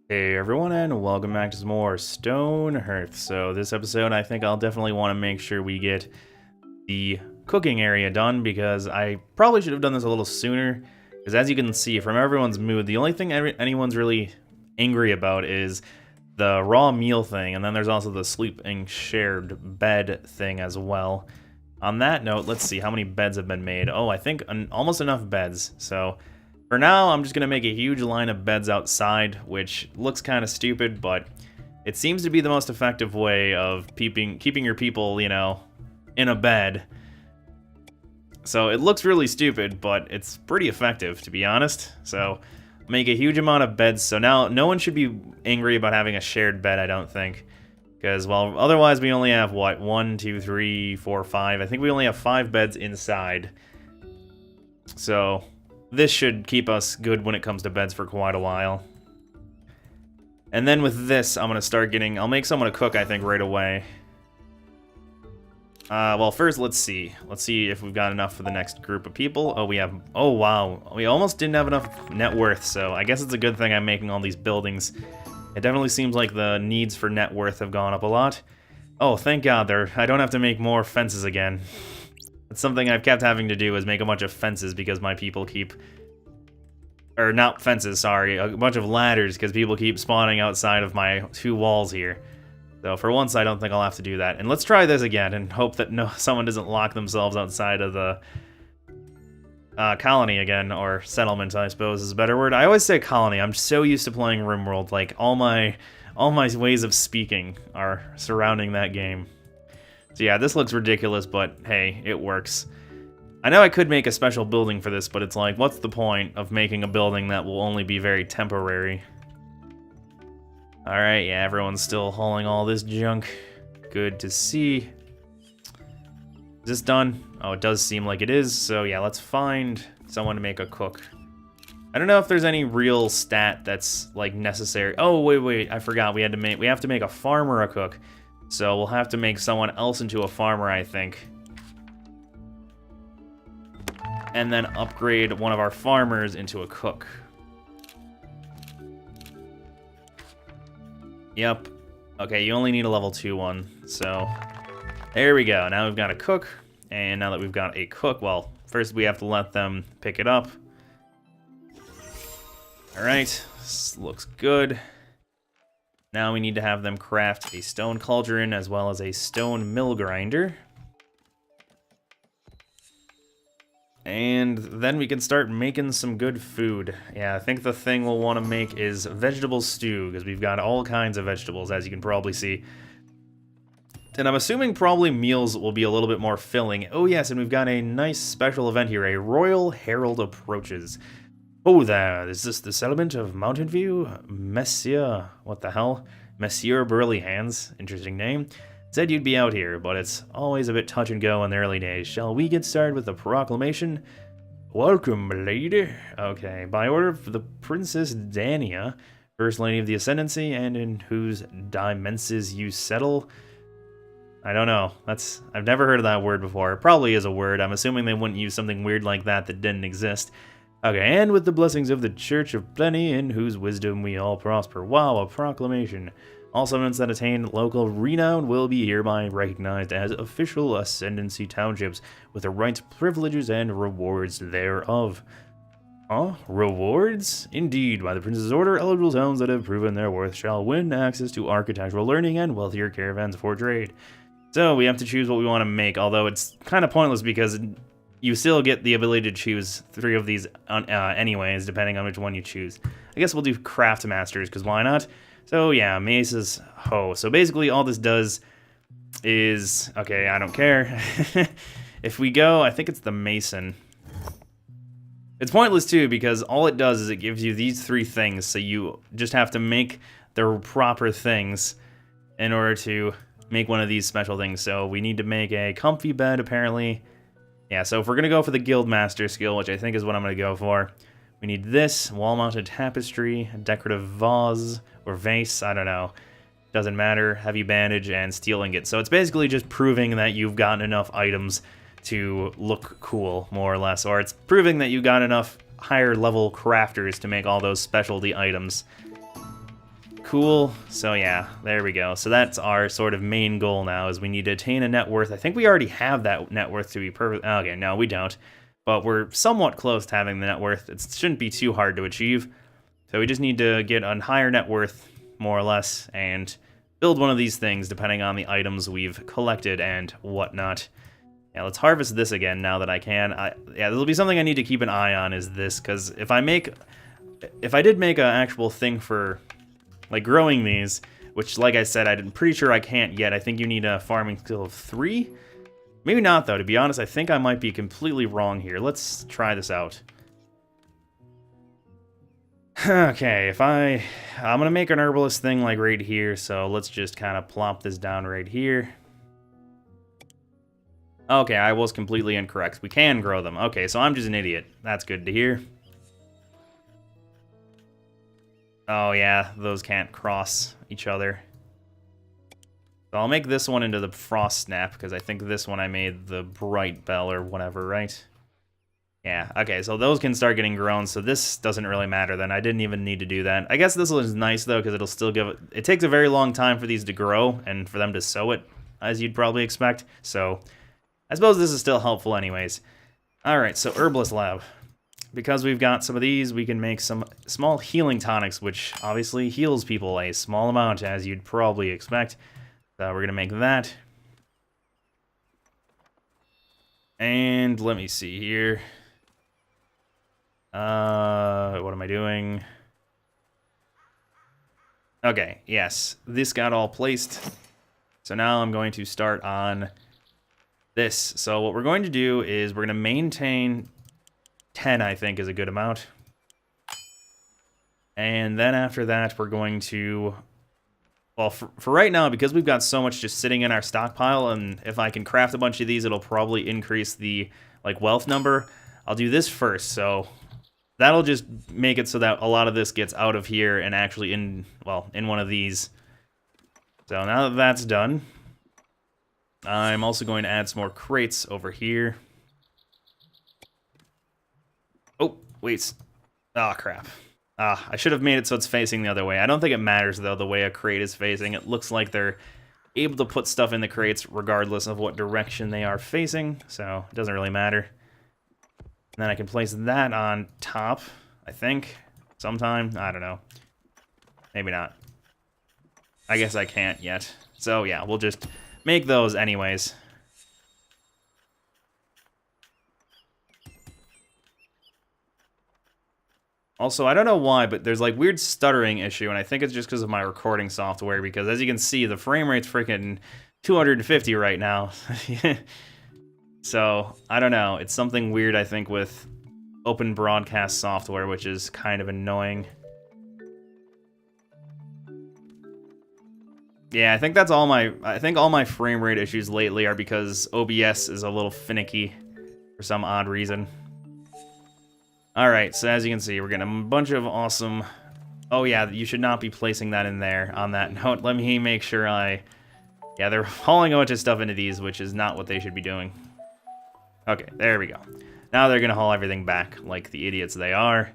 Hey everyone, and welcome back to some more Stonehearth. So this episode, I think I'll definitely want to make sure we get the cooking area done, because I probably should have done this a little sooner. Because as you can see from everyone's mood, the only thing anyone's really angry about is the raw meal thing, and then there's also the sleeping shared bed thing as well. On that note, let's see how many beds have been made. Oh, I think almost enough beds, so... For now, I'm just going to make a huge line of beds outside, which looks kind of stupid, but it seems to be the most effective way of keeping your people, you know, in a bed. So it looks really stupid, but it's pretty effective, to be honest. So make a huge amount of beds, so now no one should be angry about having a shared bed, I don't think. Because, well, otherwise we only have, what, 1, 2, 3, 4, 5. I think we only have 5 beds inside. So... this should keep us good when it comes to beds for quite a while. And then with this, I'm going to start getting... I'll make someone to cook, I think, right away. Well, first, let's see. Let's see if we've got enough for the next group of people. Oh, we have... oh, wow. We almost didn't have enough net worth, so I guess it's a good thing I'm making all these buildings. It definitely seems like the needs for net worth have gone up a lot. Oh, thank God, I don't have to make more fences again. It's something I've kept having to do, is make a bunch of fences because my people keep... or not fences, sorry, a bunch of ladders because people keep spawning outside of my 2 walls here. So for once, I don't think I'll have to do that. And let's try this again and hope that someone doesn't lock themselves outside of the colony again, or settlement, I suppose is a better word. I always say colony. I'm so used to playing RimWorld, like all my ways of speaking are surrounding that game. So yeah, this looks ridiculous, but hey, it works. I know I could make a special building for this, but it's like, what's the point of making a building that will only be very temporary? Alright, yeah, everyone's still hauling all this junk. Good to see. Is this done? Oh, it does seem like it is, so yeah, let's find someone to make a cook. I don't know if there's any real stat that's, like, necessary. Oh, wait, I forgot. We have to make a farmer a cook. So we'll have to make someone else into a farmer, I think. And then upgrade one of our farmers into a cook. Yep. Okay, you only need a level 2 one, so there we go. Now we've got a cook, and now that we've got a cook, well, first we have to let them pick it up. Alright, this looks good. Now we need to have them craft a stone cauldron as well as a stone mill grinder. And then we can start making some good food. Yeah, I think the thing we'll want to make is vegetable stew, because we've got all kinds of vegetables, as you can probably see. And I'm assuming probably meals will be a little bit more filling. Oh yes, and we've got a nice special event here. A Royal Herald approaches. Oh there, is this the settlement of Mountain View? Monsieur, what the hell? Monsieur Burly Hands, interesting name. Said you'd be out here, but it's always a bit touch and go in the early days. Shall we get started with the proclamation? Welcome, lady. Okay, by order of the Princess Dania, First Lady of the Ascendancy, and in whose dimenses you settle. I don't know. I've never heard of that word before. It probably is a word. I'm assuming they wouldn't use something weird like that didn't exist. Okay, and with the blessings of the Church of Plenty, in whose wisdom we all prosper. Wow, a proclamation. All settlements that attain local renown will be hereby recognized as official Ascendancy townships, with the rights, privileges, and rewards thereof. Huh? Rewards? Indeed, by the Prince's order, eligible towns that have proven their worth shall win access to architectural learning and wealthier caravans for trade. So we have to choose what we want to make, although it's kind of pointless because you still get the ability to choose 3 of these anyways, depending on which one you choose. I guess we'll do Craft Masters, because why not? So yeah, Mace's hoe. So basically all this does is... okay, I don't care. If we go, I think it's the Mason. It's pointless too, because all it does is it gives you these 3 things, so you just have to make the proper things in order to make one of these special things. So we need to make a comfy bed, apparently. Yeah, so if we're going to go for the Guildmaster skill, which I think is what I'm going to go for, we need this, wall-mounted tapestry, decorative vase, or vase, I don't know. Doesn't matter, heavy bandage, and steel ingot. So it's basically just proving that you've gotten enough items to look cool, more or less. Or it's proving that you got enough higher level crafters to make all those specialty items. Cool. So yeah, there we go. So that's our sort of main goal now, is we need to attain a net worth. I think we already have that net worth to be perfect. Okay, no, we don't. But we're somewhat close to having the net worth. It shouldn't be too hard to achieve. So we just need to get a higher net worth, more or less, and build one of these things depending on the items we've collected and whatnot. Yeah, let's harvest this again now that I can. Yeah, this will be something I need to keep an eye on, is this, because if I did make an actual thing for like growing these, which, like I said, I'm pretty sure I can't yet. I think you need a farming skill of 3. Maybe not, though. To be honest, I think I might be completely wrong here. Let's try this out. Okay, I'm gonna make an herbalist thing like right here, so let's just kind of plop this down right here. Okay, I was completely incorrect. We can grow them. Okay, so I'm just an idiot. That's good to hear. Oh yeah, those can't cross each other. So I'll make this one into the Frost Snap, because I think this one I made the Bright Bell or whatever, right? Yeah, okay, so those can start getting grown, so this doesn't really matter then. I didn't even need to do that. I guess this one is nice, though, because it'll still give it... It takes a very long time for these to grow, and for them to sow it, as you'd probably expect. So, I suppose this is still helpful anyways. Alright, so Herbalist Lab. Because we've got some of these, we can make some small healing tonics, which obviously heals people a small amount, as you'd probably expect. So we're going to make that. And let me see here. What am I doing? Okay, yes. This got all placed. So now I'm going to start on this. So what we're going to do is we're going to maintain 10, I think, is a good amount. And then after that, we're going to... Well, for right now, because we've got so much just sitting in our stockpile, and if I can craft a bunch of these, it'll probably increase the, like, wealth number. I'll do this first, so that'll just make it so that a lot of this gets out of here and actually in one of these. So now that that's done, I'm also going to add some more crates over here. Oh, wait. Ah, crap. I should have made it so it's facing the other way. I don't think it matters, though, the way a crate is facing. It looks like they're able to put stuff in the crates regardless of what direction they are facing, so it doesn't really matter. And then I can place that on top, I think, sometime. I don't know. Maybe not. I guess I can't yet. So, yeah, we'll just make those anyways. Also, I don't know why, but there's like weird stuttering issue, and I think it's just because of my recording software, because as you can see, the frame rate's freaking 250 right now. So, I don't know. It's something weird, I think, with open broadcast software, which is kind of annoying. Yeah, I think that's all my frame rate issues lately are because OBS is a little finicky for some odd reason. Alright, so as you can see, we're getting a bunch of awesome... Oh yeah, you should not be placing that in there. On that note, let me make sure Yeah, they're hauling a bunch of stuff into these, which is not what they should be doing. Okay, there we go. Now they're gonna haul everything back, like the idiots they are.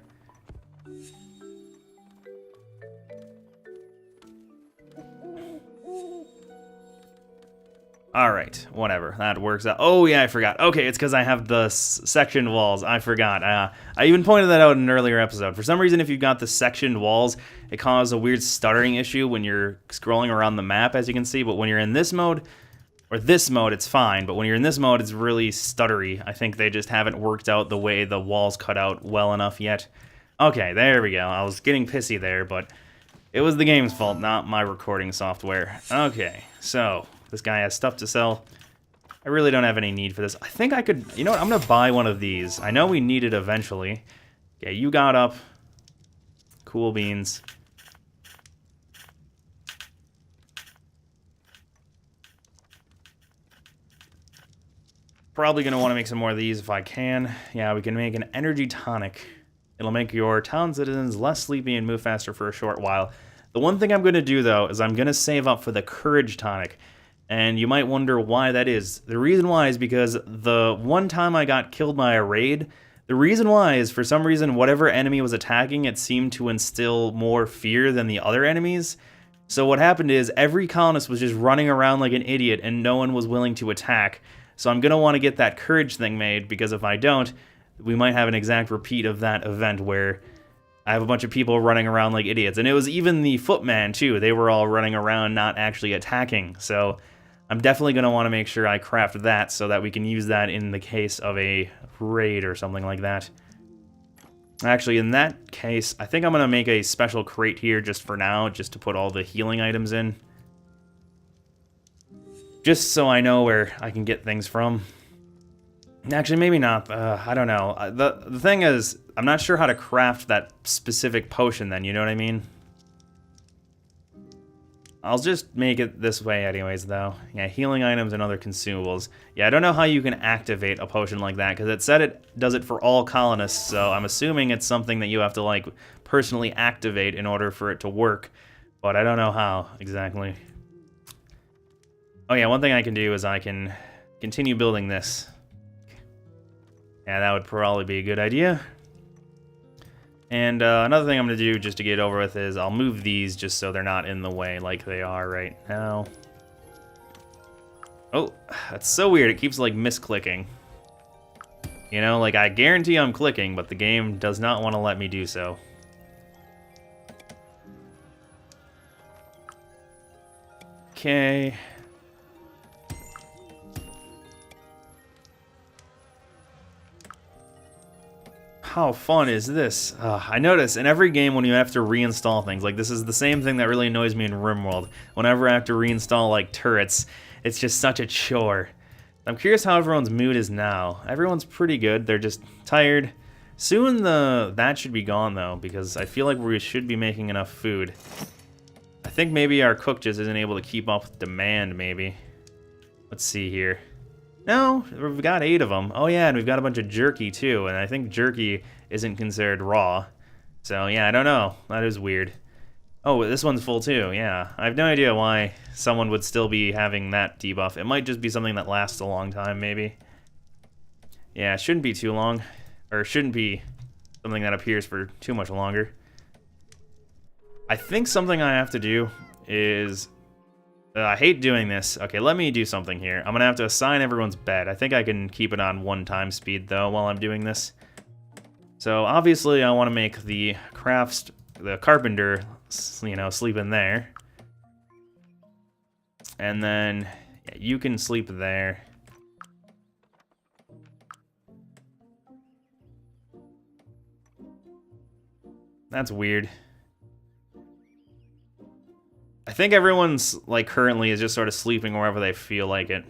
Alright, whatever. That works out. Oh, yeah, I forgot. Okay, it's because I have the sectioned walls. I forgot. I even pointed that out in an earlier episode. For some reason, if you've got the sectioned walls, it causes a weird stuttering issue when you're scrolling around the map, as you can see. But when you're in this mode, or this mode, it's fine. But when you're in this mode, it's really stuttery. I think they just haven't worked out the way the walls cut out well enough yet. Okay, there we go. I was getting pissy there, but it was the game's fault, not my recording software. Okay, so... This guy has stuff to sell. I really don't have any need for this. I think I could... You know what? I'm going to buy one of these. I know we need it eventually. Okay, you got up. Cool beans. Probably going to want to make some more of these if I can. Yeah, we can make an energy tonic. It'll make your town citizens less sleepy and move faster for a short while. The one thing I'm going to do, though, is I'm going to save up for the courage tonic. And you might wonder why that is. The reason why is because the one time I got killed by a raid, The reason why is, for some reason, whatever enemy was attacking, it seemed to instill more fear than the other enemies. So what happened is, every colonist was just running around like an idiot, and no one was willing to attack. So I'm going to want to get that courage thing made, because if I don't, we might have an exact repeat of that event where I have a bunch of people running around like idiots. And it was even the footman, too. They were all running around, not actually attacking. So I'm definitely going to want to make sure I craft that so that we can use that in the case of a raid or something like that. Actually, in that case, I think I'm going to make a special crate here just for now, just to put all the healing items in. Just so I know where I can get things from. Actually, maybe not. I don't know. The thing is, I'm not sure how to craft that specific potion then, you know what I mean? I'll just make it this way anyways, though. Yeah, healing items and other consumables. Yeah, I don't know how you can activate a potion like that, because it said it does it for all colonists, so I'm assuming it's something that you have to, like, personally activate in order for it to work, but I don't know how exactly. Oh yeah, one thing I can do is I can continue building this. Yeah, that would probably be a good idea. And another thing I'm going to do just to get it over with is I'll move these just so they're not in the way like they are right now. Oh, that's so weird. It keeps like misclicking. You know, like I guarantee I'm clicking, but the game does not want to let me do so. Okay. How fun is this? I notice in every game when you have to reinstall things, like this is the same thing that really annoys me in RimWorld. Whenever I have to reinstall like turrets, it's just such a chore. I'm curious how everyone's mood is now. Everyone's pretty good, they're just tired. Soon that should be gone though, because I feel like we should be making enough food. I think maybe our cook just isn't able to keep up with demand, maybe. Let's see here. No, we've got 8 of them. Oh yeah, and we've got a bunch of jerky too, and I think jerky isn't considered raw. So yeah, I don't know. That is weird. Oh, this one's full too, yeah. I have no idea why someone would still be having that debuff. It might just be something that lasts a long time, maybe. Yeah, it shouldn't be too long. Or it shouldn't be something that appears for too much longer. I think something I have to do is... I hate doing this. Okay, let me do something here. I'm gonna have to assign everyone's bed. I think I can keep it on 1 time speed though while I'm doing this. So obviously I want to make the carpenter, you know, sleep in there. And then yeah, you can sleep there. That's weird. I think everyone's, like, currently is just sort of sleeping wherever they feel like it.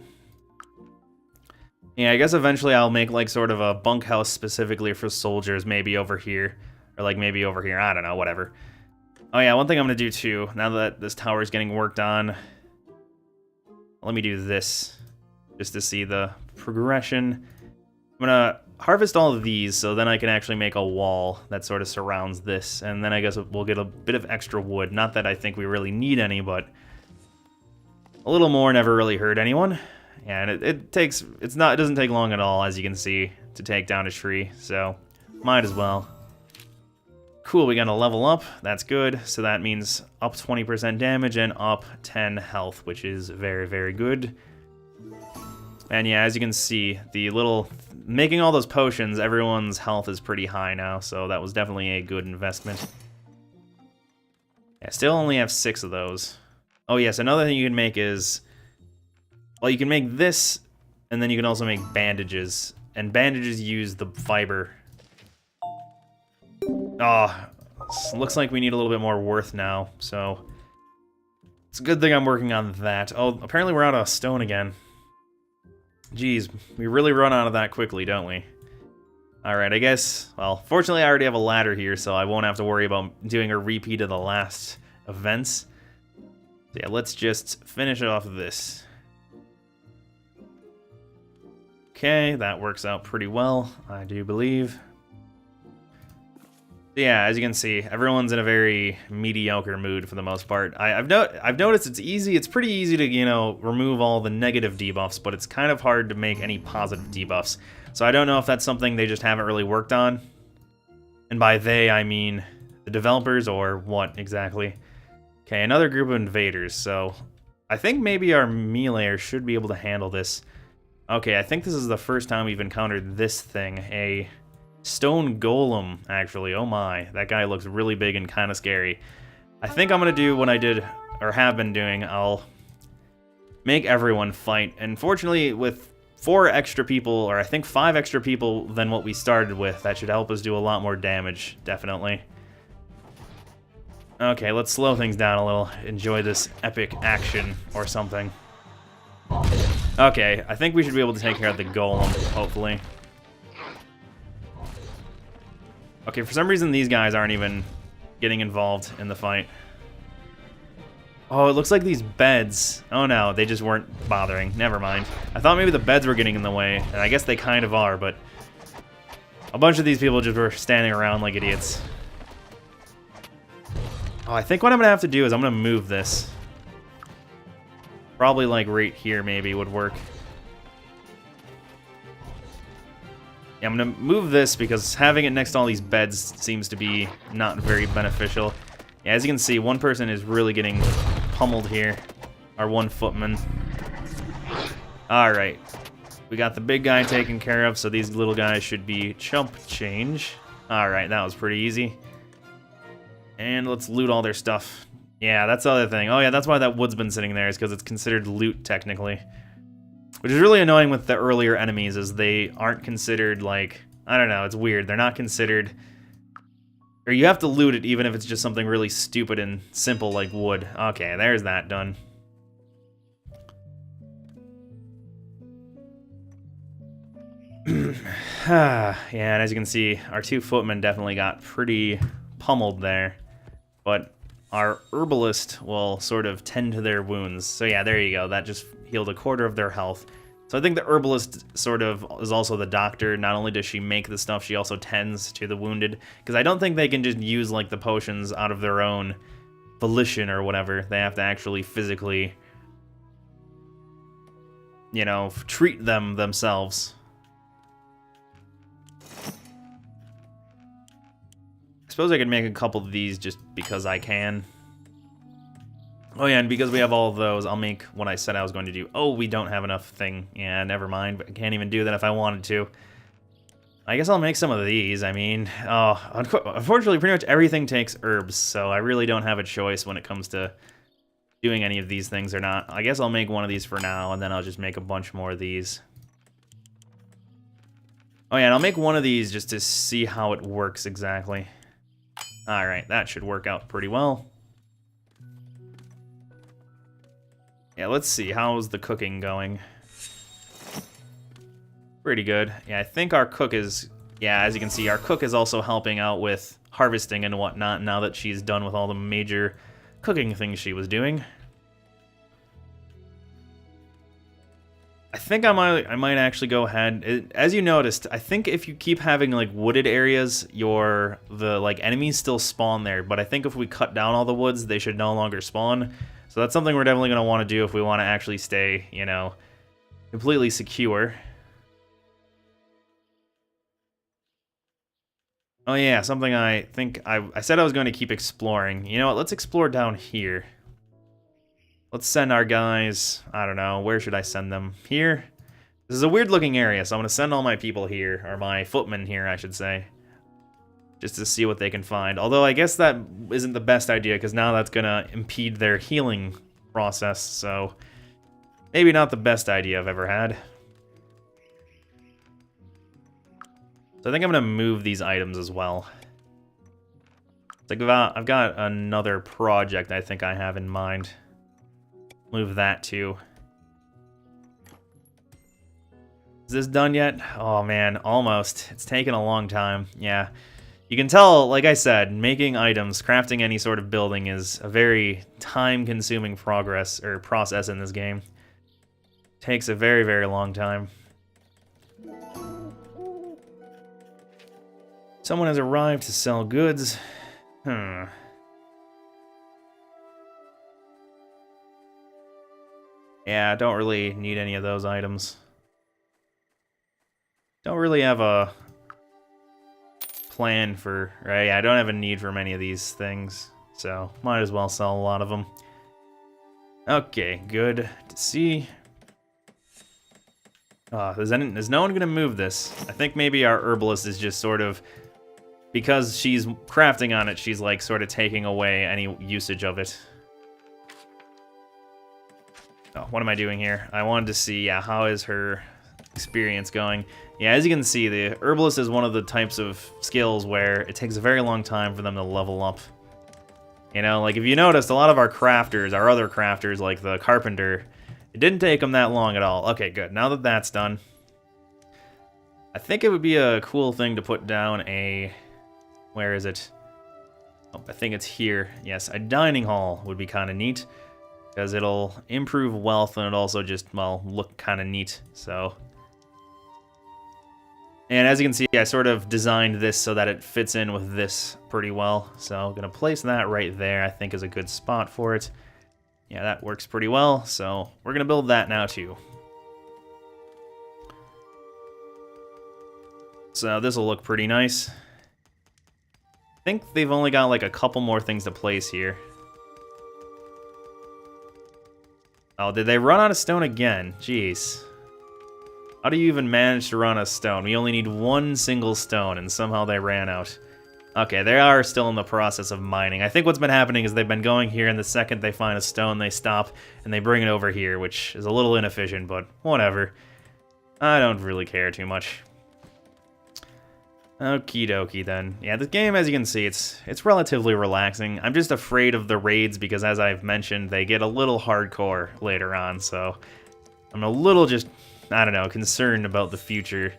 Yeah, I guess eventually I'll make, like, sort of a bunkhouse specifically for soldiers, maybe over here. Or, like, maybe over here. I don't know, whatever. Oh, yeah, one thing I'm going to do, too, now that this tower is getting worked on. Let me do this, just to see the progression. I'm going to harvest all of these, so then I can actually make a wall that sort of surrounds this, and then I guess we'll get a bit of extra wood. Not that I think we really need any, but a little more never really hurt anyone. Yeah, and it doesn't take long at all, as you can see, to take down a tree, so might as well. Cool, we got a level up, that's good, so that means up 20% damage and up 10 health, which is very, very good. And yeah, as you can see, making all those potions, everyone's health is pretty high now, so that was definitely a good investment. Yeah, still only have 6 of those. Oh yes, another thing you can make is, well, you can make this, and then you can also make bandages. And bandages use the fiber. Oh, looks like we need a little bit more worth now, so it's a good thing I'm working on that. Oh, apparently we're out of stone again. Jeez, we really run out of that quickly, don't we? Alright, I guess, well, fortunately I already have a ladder here, so I won't have to worry about doing a repeat of the last events. So yeah, let's just finish it off of this. Okay, that works out pretty well, I do believe. Yeah, as you can see, everyone's in a very mediocre mood for the most part. I've noticed it's easy. It's pretty easy to, you know, remove all the negative debuffs, but it's kind of hard to make any positive debuffs. So I don't know if that's something they just haven't really worked on. And by they, I mean the developers or what exactly. Okay, another group of invaders. So I think maybe our meleeers should be able to handle this. Okay, I think this is the first time we've encountered this thing, a stone golem, actually. Oh my, that guy looks really big and kind of scary. I think I'm gonna do what I did, or have been doing. I'll make everyone fight. And fortunately, with 4 extra people, or I think 5 extra people than what we started with, that should help us do a lot more damage, definitely. Okay, let's slow things down a little. Enjoy this epic action or something. Okay, I think we should be able to take care of the golem, hopefully. Okay, for some reason these guys aren't even getting involved in the fight. Oh, it looks like these beds... Oh no, they just weren't bothering. Never mind. I thought maybe the beds were getting in the way, and I guess they kind of are, but... A bunch of these people just were standing around like idiots. Oh, I think what I'm gonna have to do is I'm gonna move this. Probably like right here maybe would work. Yeah, I'm gonna move this because having it next to all these beds seems to be not very beneficial. Yeah, as you can see, one person is really getting pummeled here. Our one footman. Alright. We got the big guy taken care of, so these little guys should be chump change. Alright, that was pretty easy. And let's loot all their stuff. Yeah, that's the other thing. Oh yeah, that's why that wood's been sitting there, is because it's considered loot, technically. Which is really annoying with the earlier enemies, is they aren't considered, like... I don't know, it's weird. They're not considered... Or you have to loot it even if it's just something really stupid and simple like wood. Okay, there's that done. Yeah, and as you can see, our 2 footmen definitely got pretty pummeled there. But our herbalist will sort of tend to their wounds. So yeah, there you go. That just healed a quarter of their health. So I think the herbalist sort of is also the doctor. Not only does she make the stuff, she also tends to the wounded. Because I don't think they can just use like the potions out of their own volition or whatever. They have to actually physically, you know, treat them themselves. I suppose I could make a couple of these just because I can. Oh yeah, and because we have all of those, I'll make what I said I was going to do. Oh, we don't have enough thing. Yeah, never mind, but I can't even do that if I wanted to. I guess I'll make some of these. I mean, unfortunately, pretty much everything takes herbs, so I really don't have a choice when it comes to doing any of these things or not. I guess I'll make one of these for now, and then I'll just make a bunch more of these. Oh yeah, and I'll make one of these just to see how it works exactly. Alright, that should work out pretty well. Yeah, let's see. How's the cooking going? Pretty good. Yeah, I think our cook is... Yeah, as you can see, our cook is also helping out with harvesting and whatnot now that she's done with all the major cooking things she was doing. I think I might actually go ahead. As you noticed, I think if you keep having like wooded areas, the enemies still spawn there. But I think if we cut down all the woods, they should no longer spawn. So that's something we're definitely going to want to do if we want to actually stay, you know, completely secure. Oh yeah, something I think I said I was going to keep exploring. You know what, let's explore down here. Let's send our guys, I don't know, where should I send them? Here? This is a weird looking area, so I'm going to send all my people here, or my footmen here, I should say. Just to see what they can find. Although I guess that isn't the best idea, because now that's going to impede their healing process, so maybe not the best idea I've ever had. So I think I'm going to move these items as well. It's like I've got another project I think I have in mind. Move that too. Is this done yet? Oh man, almost. It's taken a long time. Yeah. You can tell, like I said, making items, crafting any sort of building is a very time-consuming process in this game. Takes a very, very long time. Someone has arrived to sell goods. Hmm. Yeah, I don't really need any of those items. Don't really have a plan for... Right, yeah, I don't have a need for many of these things. So, might as well sell a lot of them. Okay, good to see. Is no one going to move this? I think maybe our herbalist is just sort of... Because she's crafting on it, she's like sort of taking away any usage of it. Oh, what am I doing here? I wanted to see, yeah, how is her experience going? Yeah, as you can see, the herbalist is one of the types of skills where it takes a very long time for them to level up. You know, like if you noticed, a lot of our crafters, our other crafters, like the carpenter, it didn't take them that long at all. Okay, good. Now that that's done, I think it would be a cool thing to put down a... Where is it? Oh, I think it's here. Yes, a dining hall would be kind of neat, because it'll improve wealth and it also just, well, look kind of neat, so... And as you can see, I sort of designed this so that it fits in with this pretty well. So I'm going to place that right there, I think is a good spot for it. Yeah, that works pretty well, so we're going to build that now too. So this will look pretty nice. I think they've only got like a couple more things to place here. Oh, did they run out of stone again? Jeez. How do you even manage to run a stone? We only need one single stone, and somehow they ran out. Okay, they are still in the process of mining. I think what's been happening is they've been going here, and the second they find a stone, they stop, and they bring it over here, which is a little inefficient, but whatever. I don't really care too much. Okie dokie then. Yeah, this game, as you can see, it's relatively relaxing. I'm just afraid of the raids because, as I've mentioned, they get a little hardcore later on, so I'm a little just... I don't know, concerned about the future,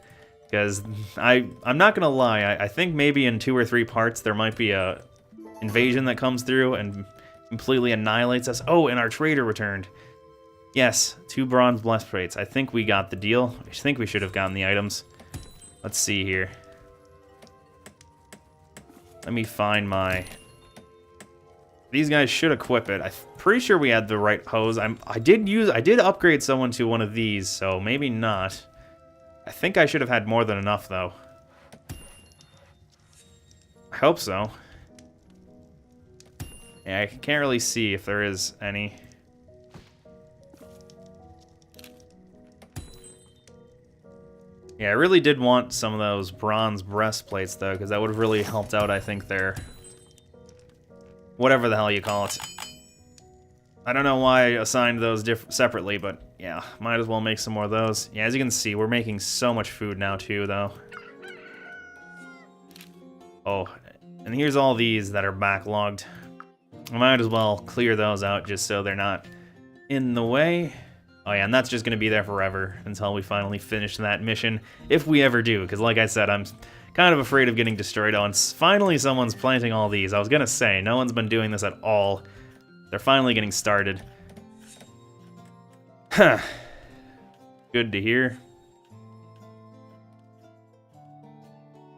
because I'm not gonna lie, I think maybe in 2 or 3 parts there might be a invasion that comes through and completely annihilates us. Oh, and our trader returned. Yes, 2 bronze breastplates. I think we got the deal. I think we should have gotten the items. Let's see here. Let me find my... These guys should equip it. I'm pretty sure we had the right hose. I did upgrade someone to one of these, so maybe not. I think I should have had more than enough, though. I hope so. Yeah, I can't really see if there is any. Yeah, I really did want some of those bronze breastplates, though, because that would have really helped out, I think, their... Whatever the hell you call it. I don't know why I assigned those separately, but yeah, might as well make some more of those. Yeah, as you can see, we're making so much food now too, though. Oh, and here's all these that are backlogged. I might as well clear those out just so they're not in the way. Oh yeah, and that's just going to be there forever until we finally finish that mission, if we ever do, because like I said, I'm kind of afraid of getting destroyed. Oh, and finally someone's planting all these. I was gonna say, no one's been doing this at all. They're finally getting started. Huh. Good to hear.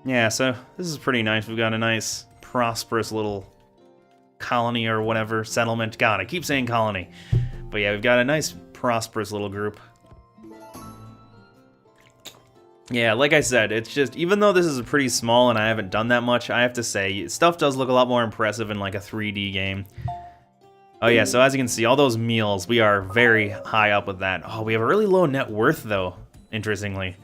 Yeah, so this is pretty nice. We've got a nice, prosperous little colony or whatever, settlement. God, I keep saying colony. But yeah, we've got a nice, prosperous little group. Yeah, like I said, it's just, even though this is pretty small and I haven't done that much, I have to say, stuff does look a lot more impressive in like a 3D game. Oh yeah, so as you can see, all those meals, we are very high up with that. Oh, we have a really low net worth though, interestingly.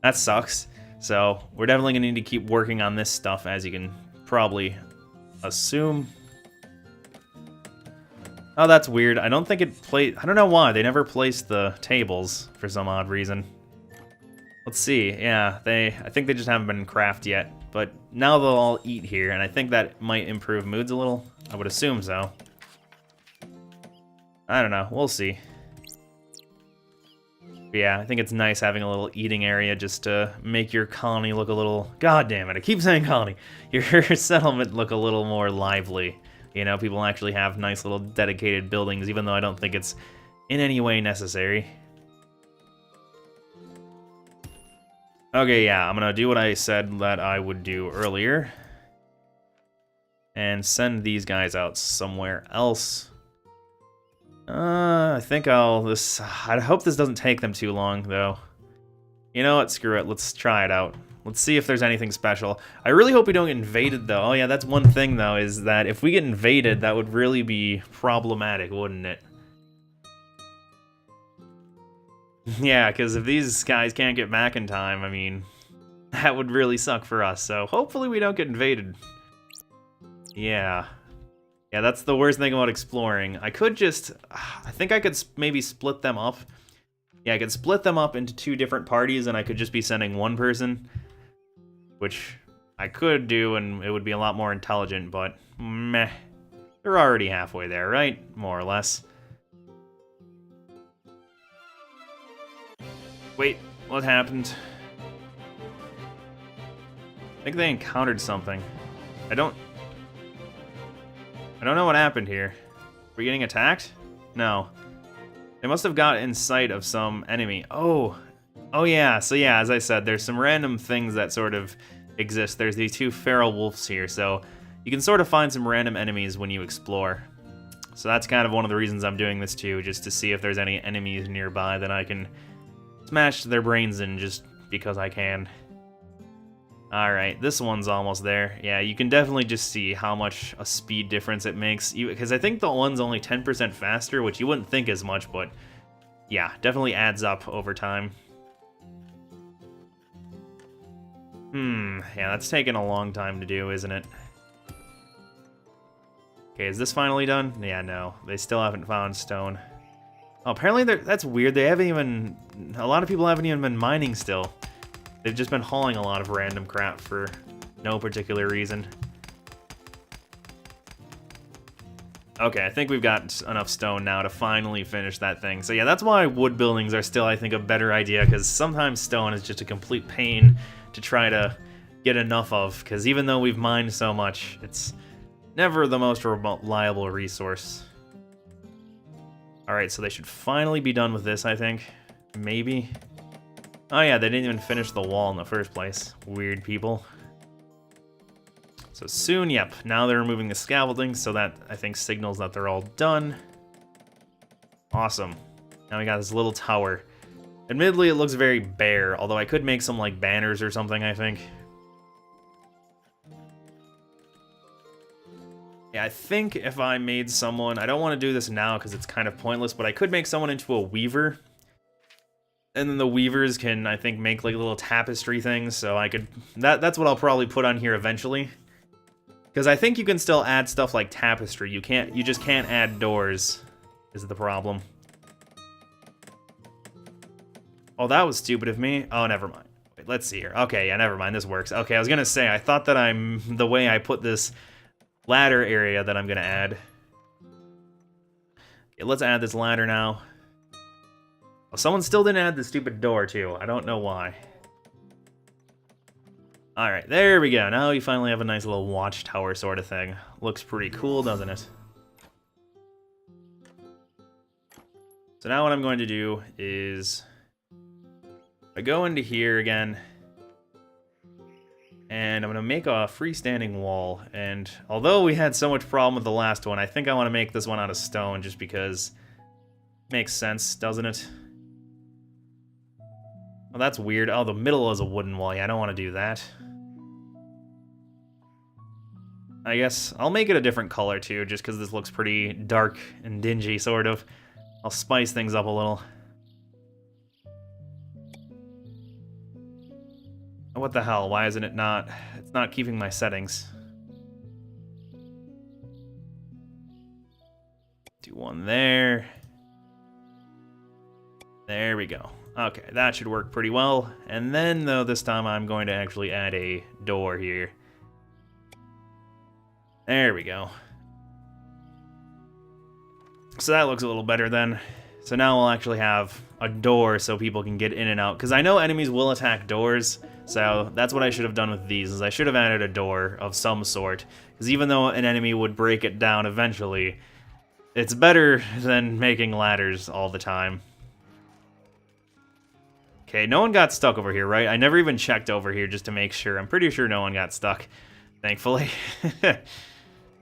That sucks. So, we're definitely gonna need to keep working on this stuff, as you can probably assume. Oh, that's weird. I don't think it played, I don't know why, they never placed the tables for some odd reason. Let's see, yeah, I think they just haven't been crafted yet, but now they'll all eat here, and I think that might improve moods a little. I would assume so. I don't know, we'll see. But yeah, I think it's nice having a little eating area just to make your colony look a little, god damn it, I keep saying colony, your settlement look a little more lively. You know, people actually have nice little dedicated buildings, even though I don't think it's in any way necessary. Okay, yeah, I'm gonna do what I said that I would do earlier. And send these guys out somewhere else. I think I hope this doesn't take them too long, though. You know what? Screw it. Let's try it out. Let's see if there's anything special. I really hope we don't get invaded, though. Oh, yeah, that's one thing, though, is that if we get invaded, that would really be problematic, wouldn't it? Yeah, because if these guys can't get back in time, I mean, that would really suck for us. So hopefully we don't get invaded. Yeah. Yeah, that's the worst thing about exploring. I could just... I think I could maybe split them up. Yeah, I could split them up into 2 different parties, and I could just be sending one person. Which I could do, and it would be a lot more intelligent, but meh. They're already halfway there, right? More or less. Wait, what happened? I think they encountered something. I don't know what happened here. Are we getting attacked? No. They must have got in sight of some enemy. Oh yeah, so yeah, as I said, there's some random things that sort of exist. There's these 2 feral wolves here, so you can sort of find some random enemies when you explore. So that's kind of one of the reasons I'm doing this too, just to see if there's any enemies nearby that I can smash their brains in just because I can. Alright, this one's almost there. Yeah, you can definitely just see how much a speed difference it makes. Because I think the one's only 10% faster, which you wouldn't think as much, but yeah, definitely adds up over time. Yeah, that's taken a long time to do, isn't it? Okay, is this finally done? Yeah, no, they still haven't found stone. Oh, apparently that's weird. They haven't even... A lot of people haven't even been mining still. They've just been hauling a lot of random crap for no particular reason. Okay, I think we've got enough stone now to finally finish that thing. So yeah, that's why wood buildings are still, I think, a better idea, because sometimes stone is just a complete pain to try to get enough of, because even though we've mined so much, it's never the most reliable resource. Alright, so they should finally be done with this, I think. Maybe. Oh yeah, they didn't even finish the wall in the first place. Weird people. So soon, yep, now they're removing the scaffolding, so that, I think, signals that they're all done. Awesome. Now we got this little tower. Admittedly, it looks very bare, although I could make some, like, banners or something, I think. Yeah, I think if I made someone... I don't want to do this now because it's kind of pointless, but I could make someone into a weaver. And then the weavers can, I think, make like little tapestry things, so I could... That's what I'll probably put on here eventually. Because I think you can still add stuff like tapestry. You just can't add doors, is the problem. Oh, that was stupid of me. Oh, never mind. Wait, let's see here. Okay, yeah, never mind. This works. Okay, I was gonna say, I thought that the way I put this ladder area that I'm gonna add. Okay, let's add this ladder now. Oh, someone still didn't add the stupid door, too. I don't know why. Alright, there we go. Now we finally have a nice little watchtower sort of thing. Looks pretty cool, doesn't it? So now what I'm going to do is... I go into here again. And I'm going to make a freestanding wall. And although we had so much problem with the last one, I think I want to make this one out of stone just because... Makes sense, doesn't it? Well, that's weird. Oh, the middle is a wooden wall. Yeah, I don't want to do that. I guess I'll make it a different color, too, just because this looks pretty dark and dingy, sort of. I'll spice things up a little. What the hell? Why isn't it not... It's not keeping my settings. Do one there. There we go. Okay, that should work pretty well. And then, though, this time I'm going to actually add a door here. There we go. So that looks a little better then. So now we'll actually have a door so people can get in and out. Because I know enemies will attack doors, so that's what I should have done with these, is I should have added a door of some sort. Because even though an enemy would break it down eventually, it's better than making ladders all the time. Okay, no one got stuck over here, right? I never even checked over here just to make sure. I'm pretty sure no one got stuck, thankfully. I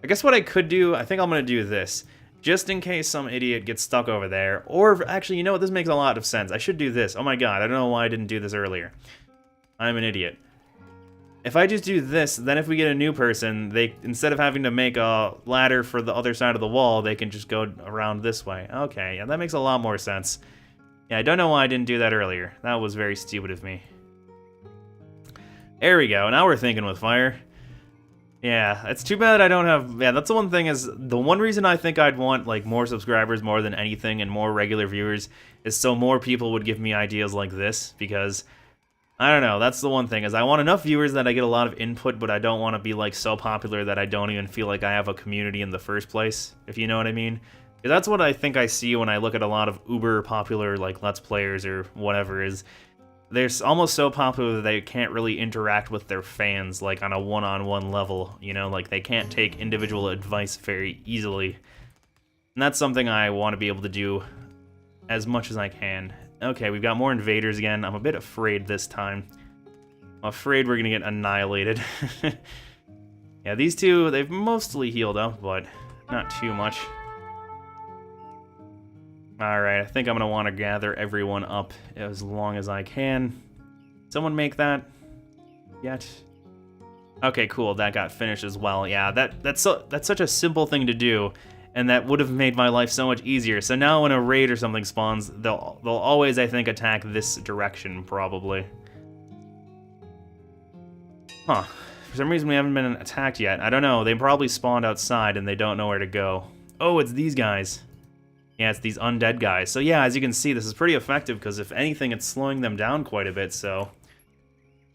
guess what I could do, I think I'm going to do this. Just in case some idiot gets stuck over there. Or, actually, you know what? This makes a lot of sense. I should do this. Oh my god, I don't know why I didn't do this earlier. I'm an idiot. If I just do this, then if we get a new person, they instead of having to make a ladder for the other side of the wall, they can just go around this way. Okay, yeah, that makes a lot more sense. Yeah, I don't know why I didn't do that earlier. That was very stupid of me. There we go. Now we're thinking with fire. Yeah, it's too bad I don't have... Yeah, that's the one thing is... The one reason I think I'd want, like, more subscribers more than anything and more regular viewers is so more people would give me ideas like this, because... I don't know, that's the one thing, is I want enough viewers that I get a lot of input, but I don't want to be, like, so popular that I don't even feel like I have a community in the first place, if you know what I mean. That's what I think I see when I look at a lot of uber popular, like, Let's Players or whatever, is they're almost so popular that they can't really interact with their fans, like, on a one-on-one level, you know? Like, they can't take individual advice very easily. And that's something I want to be able to do as much as I can. Okay, we've got more invaders again. I'm a bit afraid this time. I'm afraid we're gonna get annihilated. Yeah, these two, they've mostly healed up, but not too much. Alright, I think I'm gonna want to gather everyone up as long as I can. Someone make that yet? Okay, cool, that got finished as well. Yeah, that's such a simple thing to do. And that would have made my life so much easier. So now when a raid or something spawns, they'll always, I think, attack this direction, probably. Huh. For some reason we haven't been attacked yet. I don't know. They probably spawned outside and they don't know where to go. Oh, it's these guys. Yeah, it's these undead guys. So yeah, as you can see, this is pretty effective because if anything, it's slowing them down quite a bit, so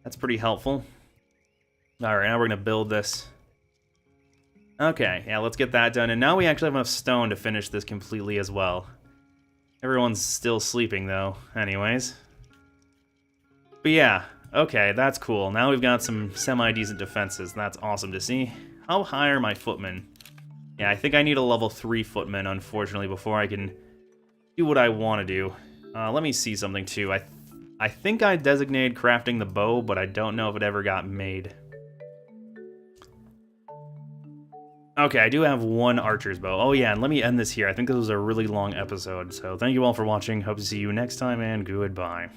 that's pretty helpful. Alright, now we're going to build this. Okay, yeah, let's get that done. And now we actually have enough stone to finish this completely as well. Everyone's still sleeping, though, anyways. But yeah, okay, that's cool. Now we've got some semi-decent defenses. That's awesome to see. How high are my footmen? Yeah, I think I need a level 3 footman, unfortunately, before I can do what I want to do. Let me see something, too. I think I designated crafting the bow, but I don't know if it ever got made. Okay, I do have one archer's bow. Oh yeah, and let me end this here. I think this was a really long episode, so thank you all for watching. Hope to see you next time, and goodbye.